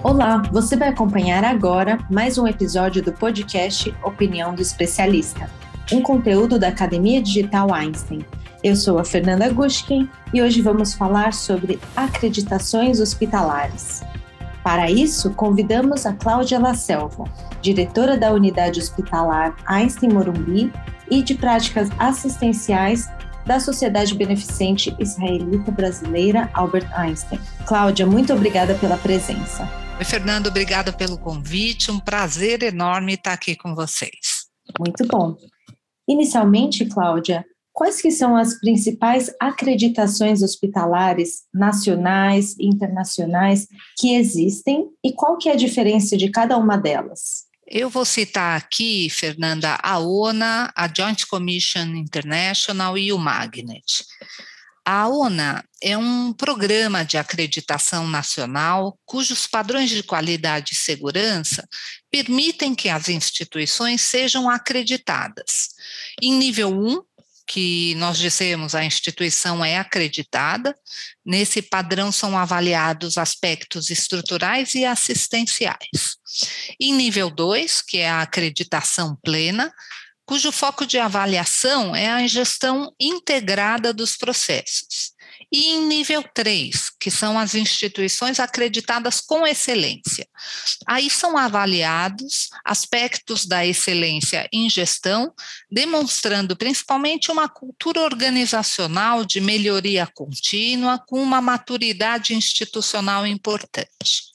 Olá, você vai acompanhar agora mais um episódio do podcast Opinião do Especialista, um conteúdo da Academia Digital Einstein. Eu sou a Fernanda Gushkin e hoje vamos falar sobre acreditações hospitalares. Para isso, convidamos a Cláudia La Selva, diretora da Unidade Hospitalar Einstein Morumbi e de Práticas Assistenciais da Sociedade Beneficente Israelita Brasileira Albert Einstein. Cláudia, muito obrigada pela presença. Oi, Fernando, obrigada pelo convite, um prazer enorme estar aqui com vocês. Muito bom. Inicialmente, Cláudia, quais que são as principais acreditações hospitalares nacionais e internacionais que existem e qual que é a diferença de cada uma delas? Eu vou citar aqui, Fernanda, a ONA, a Joint Commission International e o Magnet. A ONA é um programa de acreditação nacional cujos padrões de qualidade e segurança permitem que as instituições sejam acreditadas. Em nível 1, que nós dissemos a instituição é acreditada, nesse padrão são avaliados aspectos estruturais e assistenciais. Em nível 2, que é a acreditação plena, cujo foco de avaliação é a gestão integrada dos processos. E em nível 3, que são as instituições acreditadas com excelência. Aí são avaliados aspectos da excelência em gestão, demonstrando principalmente uma cultura organizacional de melhoria contínua, com uma maturidade institucional importante.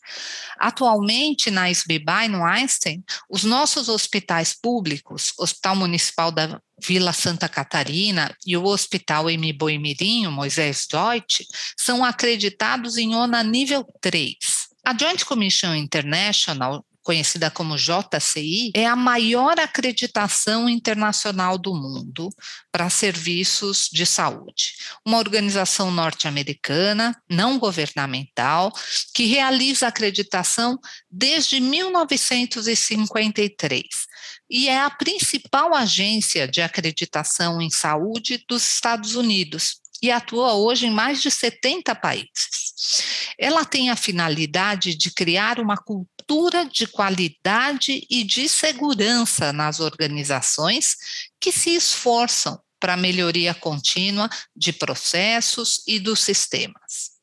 Atualmente, na SBBA e no Einstein, os nossos hospitais públicos, Hospital Municipal da Vila Santa Catarina e o Hospital M. Boimirim, Moisés Deutsch, são acreditados em ONA nível 3. A Joint Commission International, conhecida como JCI, é a maior acreditação internacional do mundo para serviços de saúde. Uma organização norte-americana, não governamental, que realiza acreditação desde 1953 e é a principal agência de acreditação em saúde dos Estados Unidos e atua hoje em mais de 70 países. Ela tem a finalidade de criar uma cultura de qualidade e de segurança nas organizações que se esforçam para a melhoria contínua de processos e dos sistemas.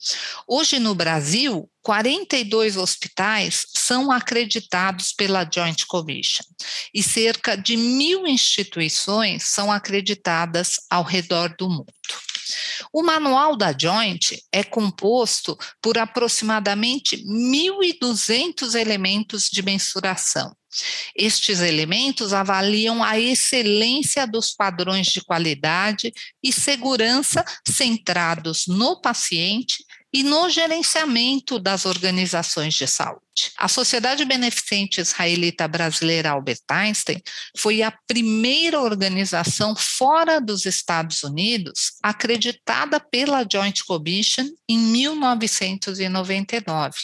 Hoje no Brasil, 42 hospitais são acreditados pela Joint Commission e cerca de 1.000 instituições são acreditadas ao redor do mundo. O manual da Joint é composto por aproximadamente 1.200 elementos de mensuração. Estes elementos avaliam a excelência dos padrões de qualidade e segurança centrados no paciente e no gerenciamento das organizações de saúde. A Sociedade Beneficente Israelita Brasileira Albert Einstein foi a primeira organização fora dos Estados Unidos acreditada pela Joint Commission em 1999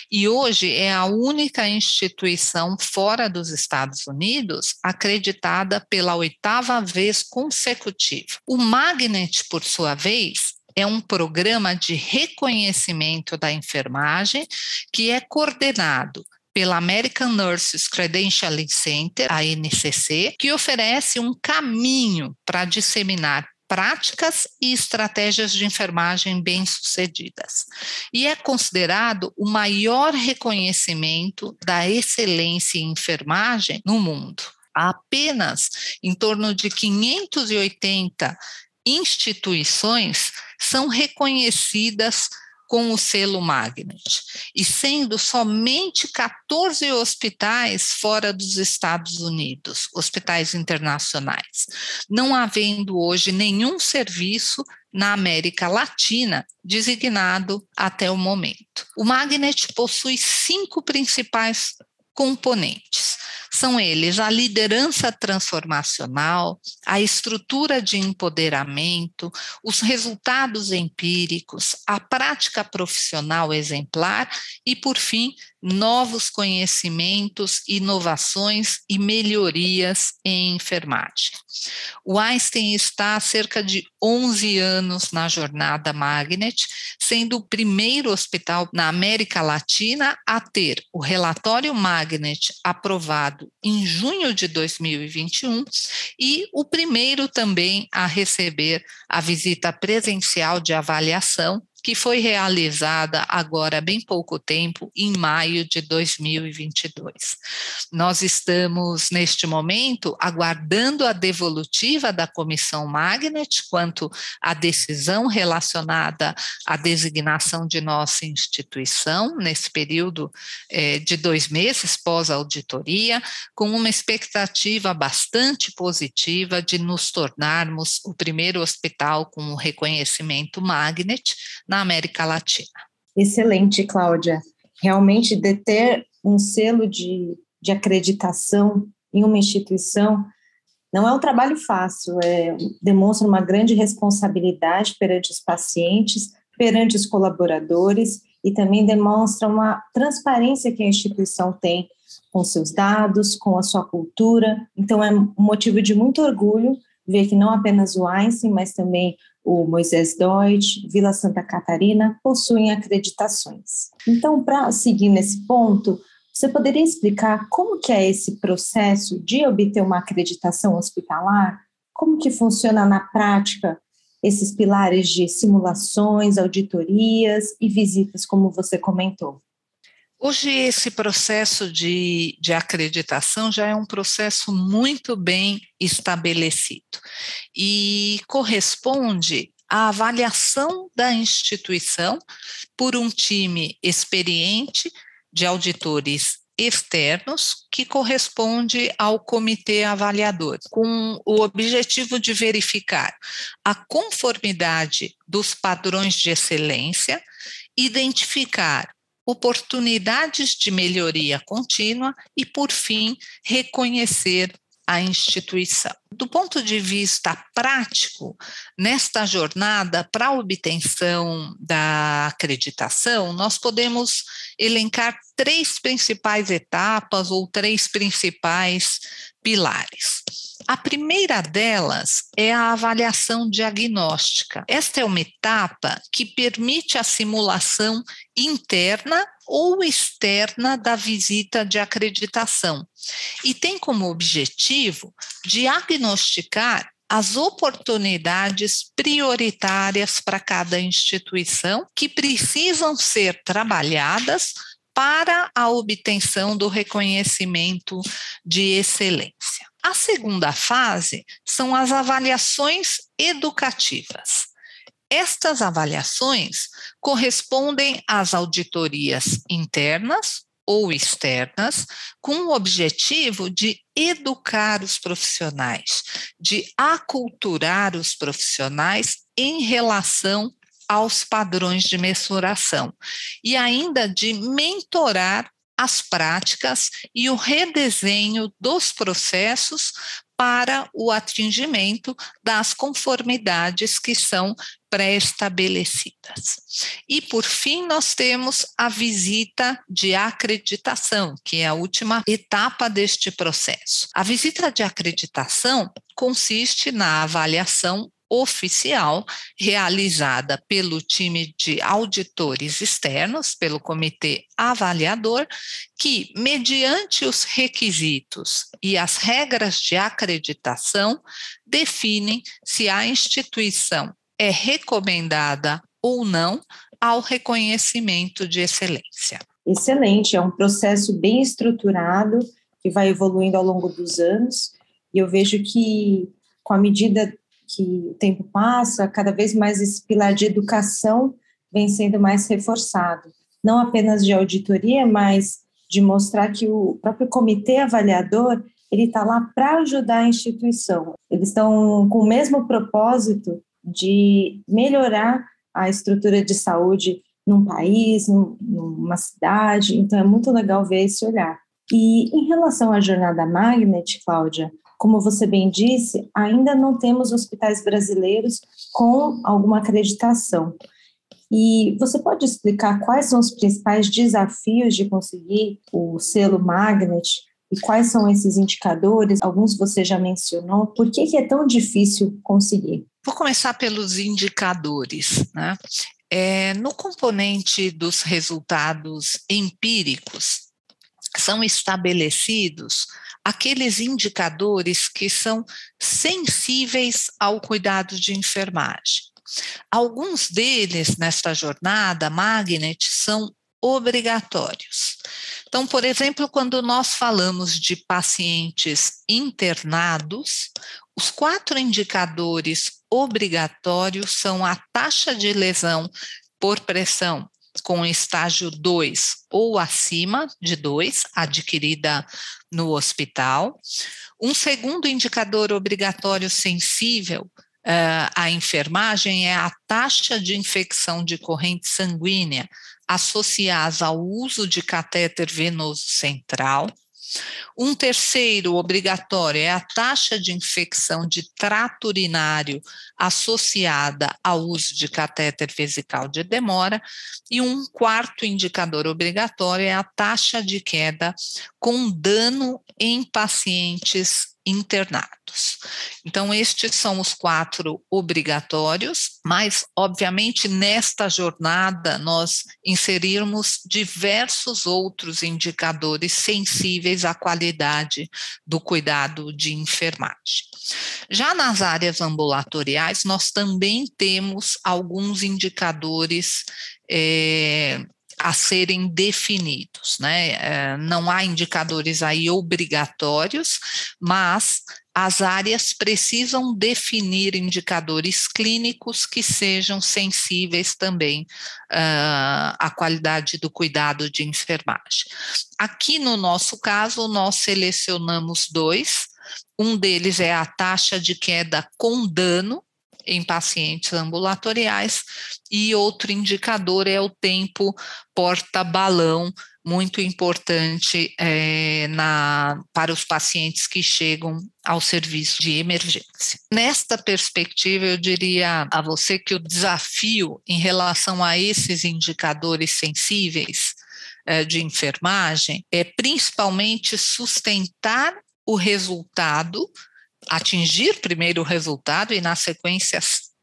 e hoje é a única instituição fora dos Estados Unidos acreditada pela 8ª vez consecutiva. O Magnet, por sua vez, é um programa de reconhecimento da enfermagem que é coordenado pela American Nurses Credentialing Center, a ANCC, que oferece um caminho para disseminar práticas e estratégias de enfermagem bem-sucedidas. E é considerado o maior reconhecimento da excelência em enfermagem no mundo. Há apenas em torno de 580 instituições são reconhecidas com o selo Magnet, e sendo somente 14 hospitais fora dos Estados Unidos, hospitais internacionais, não havendo hoje nenhum serviço na América Latina designado até o momento. O Magnet possui 5 principais componentes. São eles a liderança transformacional, a estrutura de empoderamento, os resultados empíricos, a prática profissional exemplar e, por fim, novos conhecimentos, inovações e melhorias em enfermagem. O Einstein está há cerca de 11 anos na jornada Magnet, sendo o primeiro hospital na América Latina a ter o relatório Magnet aprovado em junho de 2021 e o primeiro também a receber a visita presencial de avaliação, que foi realizada agora há bem pouco tempo, em maio de 2022. Nós estamos, neste momento, aguardando a devolutiva da Comissão Magnet quanto à decisão relacionada à designação de nossa instituição, nesse período de 2 meses pós-auditoria, com uma expectativa bastante positiva de nos tornarmos o primeiro hospital com o reconhecimento Magnet na América Latina. Excelente, Cláudia. Realmente, ter um selo de acreditação em uma instituição não é um trabalho fácil, demonstra uma grande responsabilidade perante os pacientes, perante os colaboradores e também demonstra uma transparência que a instituição tem com seus dados, com a sua cultura. Então, é um motivo de muito orgulho ver que não apenas o Einstein, mas também o Moisés Deutsch, Vila Santa Catarina, possuem acreditações. Então, para seguir nesse ponto, você poderia explicar como que é esse processo de obter uma acreditação hospitalar? Como que funciona na prática esses pilares de simulações, auditorias e visitas, como você comentou? Hoje, esse processo de acreditação já é um processo muito bem estabelecido e corresponde à avaliação da instituição por um time experiente de auditores externos que corresponde ao comitê avaliador, com o objetivo de verificar a conformidade dos padrões de excelência, identificar oportunidades de melhoria contínua e, por fim, reconhecer a instituição. Do ponto de vista prático, nesta jornada para a obtenção da acreditação, nós podemos elencar 3 principais etapas ou 3 principais pilares. A primeira delas é a avaliação diagnóstica. Esta é uma etapa que permite a simulação interna ou externa da visita de acreditação e tem como objetivo diagnosticar as oportunidades prioritárias para cada instituição que precisam ser trabalhadas para a obtenção do reconhecimento de excelência. A segunda fase são as avaliações educativas. Estas avaliações correspondem às auditorias internas ou externas, com o objetivo de educar os profissionais, de aculturar os profissionais em relação aos padrões de mensuração e ainda de mentorar as práticas e o redesenho dos processos para o atingimento das conformidades que são pré-estabelecidas. E, por fim, nós temos a visita de acreditação, que é a última etapa deste processo. A visita de acreditação consiste na avaliação oficial realizada pelo time de auditores externos, pelo comitê avaliador, que, mediante os requisitos e as regras de acreditação, definem se a instituição é recomendada ou não ao reconhecimento de excelência. Excelente, é um processo bem estruturado que vai evoluindo ao longo dos anos e eu vejo que, com a medida que o tempo passa, cada vez mais esse pilar de educação vem sendo mais reforçado, não apenas de auditoria, mas de mostrar que o próprio comitê avaliador, ele está lá para ajudar a instituição. Eles estão com o mesmo propósito de melhorar a estrutura de saúde num país, numa cidade, então é muito legal ver esse olhar. E em relação à jornada Magnet, Cláudia, como você bem disse, ainda não temos hospitais brasileiros com alguma acreditação. E você pode explicar quais são os principais desafios de conseguir o selo Magnet e quais são esses indicadores? Alguns você já mencionou. Por que é tão difícil conseguir? Vou começar pelos indicadores, né? No componente dos resultados empíricos, são estabelecidos aqueles indicadores que são sensíveis ao cuidado de enfermagem. Alguns deles, nesta jornada Magnet, são obrigatórios. Então, por exemplo, quando nós falamos de pacientes internados, os 4 indicadores obrigatórios são a taxa de lesão por pressão com estágio 2 ou acima de 2, adquirida no hospital. Um segundo indicador obrigatório sensível à enfermagem é a taxa de infecção de corrente sanguínea associada ao uso de catéter venoso central. Um terceiro obrigatório é a taxa de infecção de trato urinário associada ao uso de catéter vesical de demora. E um quarto indicador obrigatório é a taxa de queda com dano em pacientes internados. Então, estes são os 4 obrigatórios, mas, obviamente, nesta jornada nós inserirmos diversos outros indicadores sensíveis à qualidade do cuidado de enfermagem. Já nas áreas ambulatoriais, nós também temos alguns indicadores a serem definidos, né? Não há indicadores aí obrigatórios, mas as áreas precisam definir indicadores clínicos que sejam sensíveis também à qualidade do cuidado de enfermagem. Aqui no nosso caso, nós selecionamos 2, um deles é a taxa de queda com dano em pacientes ambulatoriais, e outro indicador é o tempo porta-balão, muito importante para os pacientes que chegam ao serviço de emergência. Nesta perspectiva, eu diria a você que o desafio em relação a esses indicadores sensíveis de enfermagem é principalmente sustentar o resultado, atingir primeiro o resultado e, na sequência,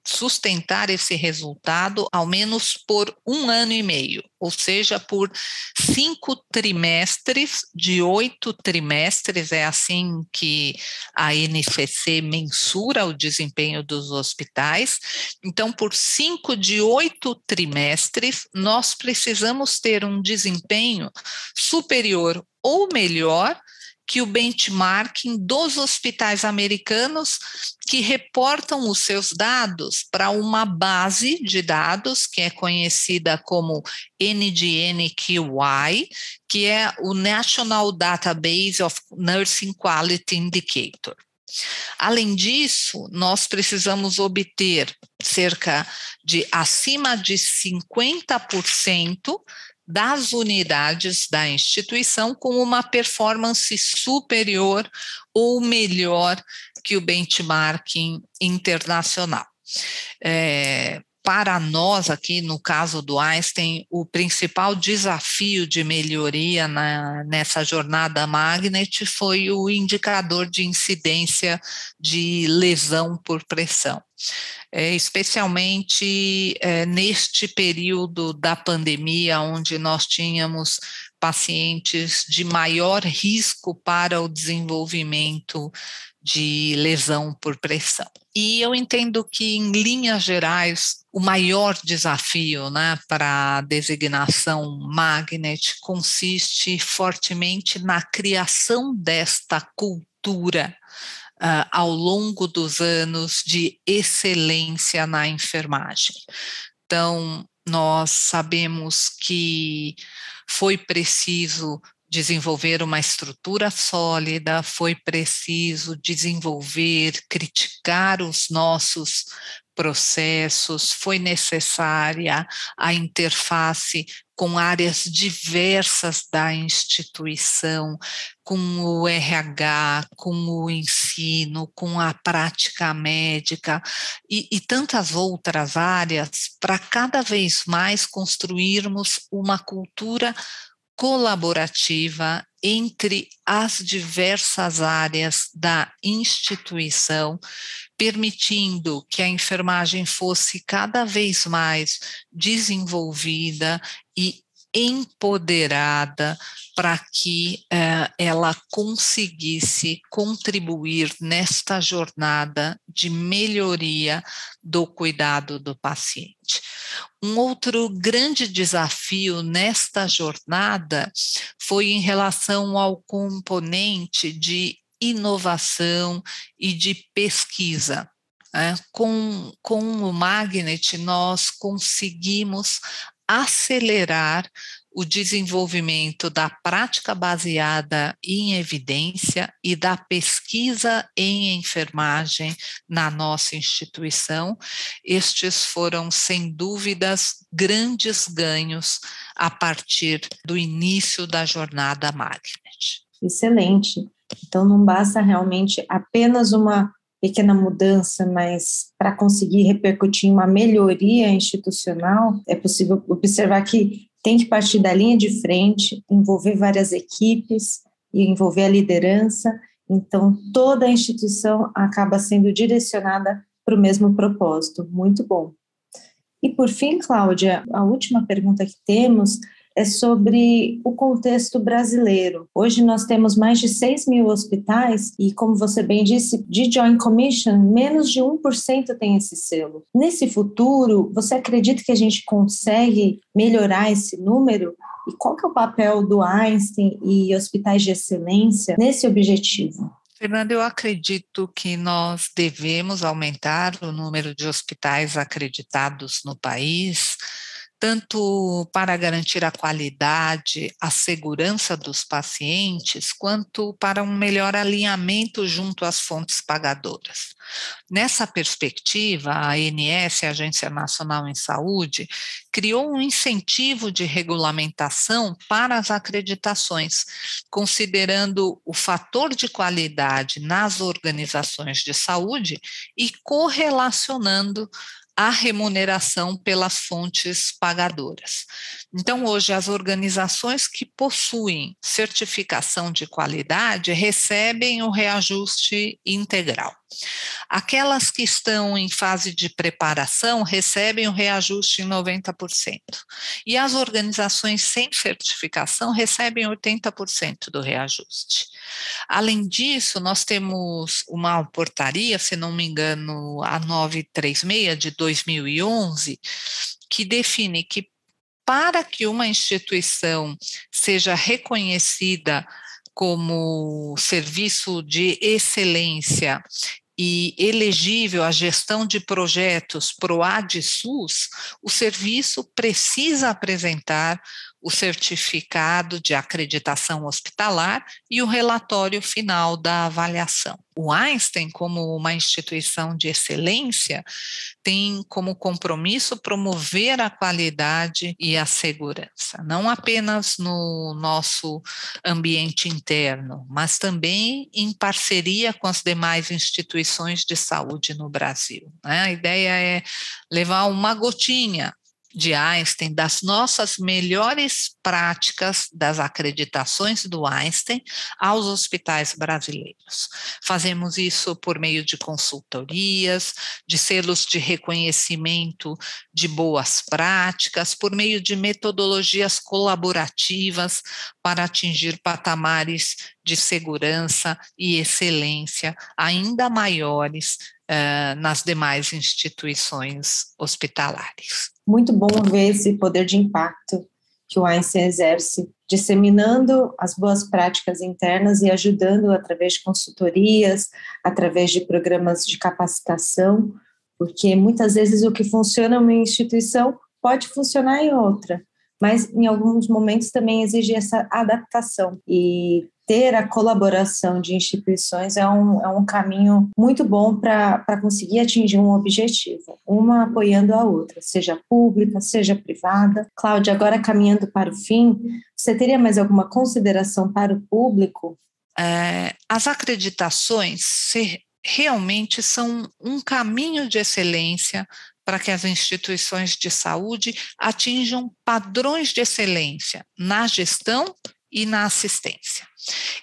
sustentar esse resultado ao menos por 1 ano e meio, ou seja, por 5 trimestres de 8 trimestres, é assim que a NCC mensura o desempenho dos hospitais. Então, por 5 de 8 trimestres, nós precisamos ter um desempenho superior ou melhor que o benchmarking dos hospitais americanos que reportam os seus dados para uma base de dados que é conhecida como NDNQI, que é o National Database of Nursing Quality Indicator. Além disso, nós precisamos obter cerca de acima de 50% das unidades da instituição com uma performance superior ou melhor que o benchmarking internacional. Para nós aqui, no caso do Einstein, o principal desafio de melhoria nessa jornada Magnet foi o indicador de incidência de lesão por pressão. Especialmente neste período da pandemia, onde nós tínhamos pacientes de maior risco para o desenvolvimento de lesão por pressão. E eu entendo que, em linhas gerais, o maior desafio, né, para a designação Magnet consiste fortemente na criação desta cultura ao longo dos anos de excelência na enfermagem. Então, nós sabemos que foi preciso desenvolver uma estrutura sólida, foi preciso desenvolver, criticar os nossos processos, foi necessária a interface com áreas diversas da instituição, com o RH, com o ensino, com a prática médica e tantas outras áreas, para cada vez mais construirmos uma cultura colaborativa entre as diversas áreas da instituição, permitindo que a enfermagem fosse cada vez mais desenvolvida e empoderada para que ela conseguisse contribuir nesta jornada de melhoria do cuidado do paciente. Um outro grande desafio nesta jornada foi em relação ao componente de inovação e de pesquisa. Com o Magnet, nós conseguimos acelerar o desenvolvimento da prática baseada em evidência e da pesquisa em enfermagem na nossa instituição. Estes foram, sem dúvidas, grandes ganhos a partir do início da jornada Magnet. Excelente. Então, não basta realmente apenas uma pequena mudança, mas para conseguir repercutir em uma melhoria institucional, é possível observar que tem que partir da linha de frente, envolver várias equipes e envolver a liderança. Então, toda a instituição acaba sendo direcionada para o mesmo propósito. Muito bom. E, por fim, Cláudia, a última pergunta que temos é sobre o contexto brasileiro. Hoje nós temos mais de 6 mil hospitais e, como você bem disse, de Joint Commission, menos de 1% tem esse selo. Nesse futuro, você acredita que a gente consegue melhorar esse número? E qual que é o papel do Einstein e hospitais de excelência nesse objetivo? Fernanda, eu acredito que nós devemos aumentar o número de hospitais acreditados no país, tanto para garantir a qualidade, a segurança dos pacientes, quanto para um melhor alinhamento junto às fontes pagadoras. Nessa perspectiva, a ANS, a Agência Nacional em Saúde, criou um incentivo de regulamentação para as acreditações, considerando o fator de qualidade nas organizações de saúde e correlacionando a remuneração pelas fontes pagadoras. Então, hoje, as organizações que possuem certificação de qualidade recebem o reajuste integral. Aquelas que estão em fase de preparação recebem o reajuste em 90%. E as organizações sem certificação recebem 80% do reajuste. Além disso, nós temos uma portaria, se não me engano, a 936 de 2011, que define que para que uma instituição seja reconhecida como serviço de excelência e elegível à gestão de projetos PROAD-SUS, o serviço precisa apresentar o certificado de acreditação hospitalar e o relatório final da avaliação. O Einstein, como uma instituição de excelência, tem como compromisso promover a qualidade e a segurança, não apenas no nosso ambiente interno, mas também em parceria com as demais instituições de saúde no Brasil. A ideia é levar uma gotinha de Einstein, das nossas melhores práticas das acreditações do Einstein aos hospitais brasileiros. Fazemos isso por meio de consultorias, de selos de reconhecimento de boas práticas, por meio de metodologias colaborativas para atingir patamares de segurança e excelência ainda maiores nas demais instituições hospitalares. Muito bom ver esse poder de impacto que o Einstein exerce, disseminando as boas práticas internas e ajudando através de consultorias, através de programas de capacitação, porque muitas vezes o que funciona em uma instituição pode funcionar em outra, mas em alguns momentos também exige essa adaptação, e ter a colaboração de instituições é um caminho muito bom para conseguir atingir um objetivo, uma apoiando a outra, seja pública, seja privada. Cláudia, agora caminhando para o fim, você teria mais alguma consideração para o público? As acreditações realmente são um caminho de excelência para que as instituições de saúde atinjam padrões de excelência na gestão e na assistência.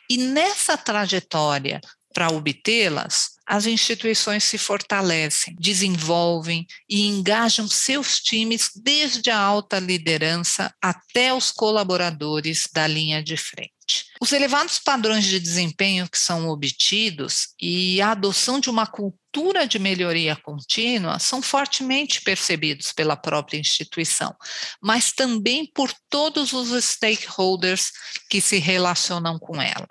E nessa trajetória, para obtê-las, as instituições se fortalecem, desenvolvem e engajam seus times desde a alta liderança até os colaboradores da linha de frente. Os elevados padrões de desempenho que são obtidos e a adoção de uma cultura de melhoria contínua são fortemente percebidos pela própria instituição, mas também por todos os stakeholders que se relacionam com ela,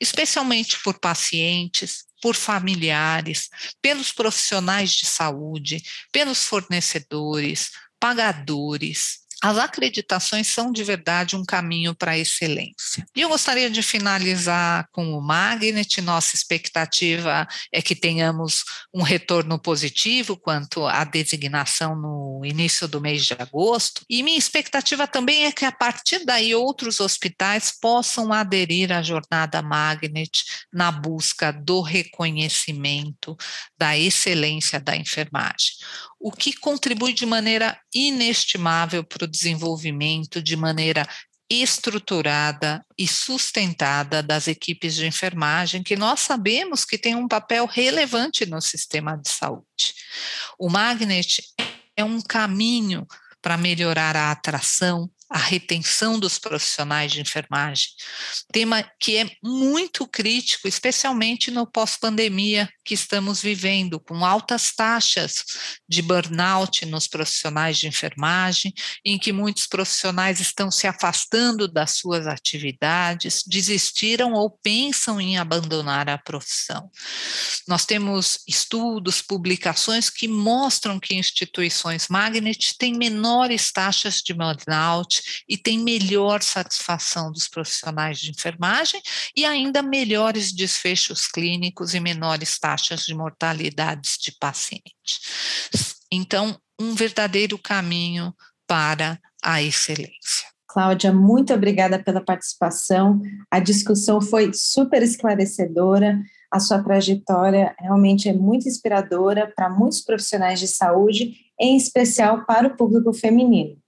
especialmente por pacientes, por familiares, pelos profissionais de saúde, pelos fornecedores, pagadores. As acreditações são de verdade um caminho para a excelência. E eu gostaria de finalizar com o Magnet. Nossa expectativa é que tenhamos um retorno positivo quanto à designação no início do mês de agosto. E minha expectativa também é que a partir daí outros hospitais possam aderir à jornada Magnet na busca do reconhecimento da excelência da enfermagem, o que contribui de maneira inestimável para o desenvolvimento de maneira estruturada e sustentada das equipes de enfermagem, que nós sabemos que tem um papel relevante no sistema de saúde. O Magnet é um caminho para melhorar a atração, a retenção dos profissionais de enfermagem, tema que é muito crítico, especialmente no pós-pandemia que estamos vivendo, com altas taxas de burnout nos profissionais de enfermagem, em que muitos profissionais estão se afastando das suas atividades, desistiram ou pensam em abandonar a profissão. Nós temos estudos, publicações que mostram que instituições Magnet têm menores taxas de burnout e têm melhor satisfação dos profissionais de enfermagem e ainda melhores desfechos clínicos e menores taxas de mortalidades de pacientes. Então, um verdadeiro caminho para a excelência. Cláudia, muito obrigada pela participação. A discussão foi super esclarecedora. A sua trajetória realmente é muito inspiradora para muitos profissionais de saúde, em especial para o público feminino.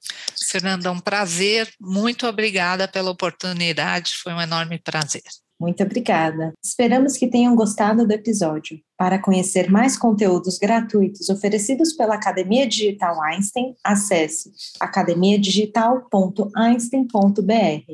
Fernanda, um prazer. Muito obrigada pela oportunidade. Foi um enorme prazer. Muito obrigada. Esperamos que tenham gostado do episódio. Para conhecer mais conteúdos gratuitos oferecidos pela Academia Digital Einstein, acesse academiadigital.einstein.br.